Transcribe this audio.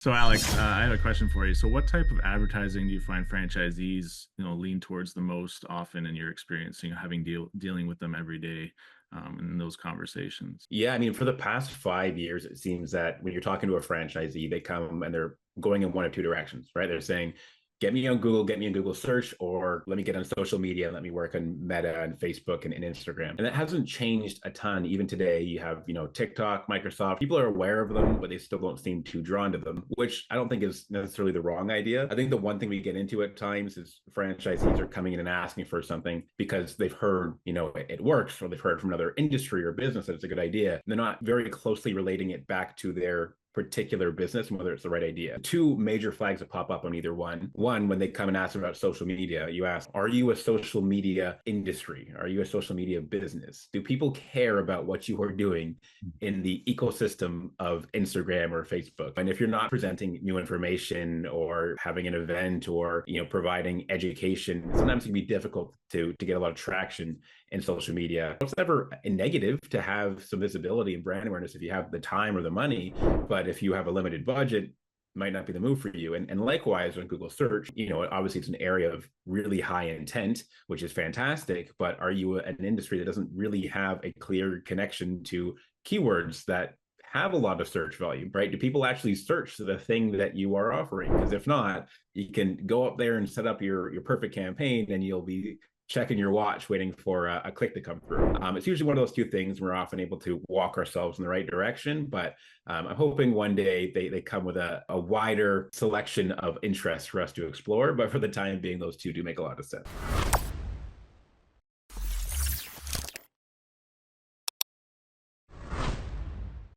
So Alex, I had a question for you. So what type of advertising do you find franchisees, lean towards the most often in your experience, having dealing with them every day, in those conversations? Yeah, I mean, for the past 5 years, it seems that when you're talking to a franchisee, they come and they're going in one of two directions, right? They're saying, get me on Google, get me in Google search, or let me get on social media and let me work on Meta and Facebook and Instagram. And that hasn't changed a ton. Even today, you have, TikTok, Microsoft, people are aware of them, but they still don't seem too drawn to them, which I don't think is necessarily the wrong idea. I think the one thing we get into at times is franchisees are coming in and asking for something because they've heard, it works, or they've heard from another industry or business that it's a good idea. And they're not very closely relating it back to their particular business and whether it's the right idea. Two major flags that pop up on either one. One, when they come and ask about social media, you ask, are you a social media industry? Are you a social media business? Do people care about what you are doing in the ecosystem of Instagram or Facebook? And if you're not presenting new information or having an event or, providing education, sometimes it can be difficult to get a lot of traction in social media. It's never a negative to have some visibility and brand awareness if you have the time or the money, but if you have a limited budget, it might not be the move for you. And likewise on Google search, obviously it's an area of really high intent, which is fantastic, but are you an industry that doesn't really have a clear connection to keywords that have a lot of search volume, right? Do people actually search the thing that you are offering? Because if not, you can go up there and set up your perfect campaign and you'll be checking your watch, waiting for a click to come through. It's usually one of those two things. We're often able to walk ourselves in the right direction, but I'm hoping one day they come with a wider selection of interests for us to explore. But for the time being, those two do make a lot of sense.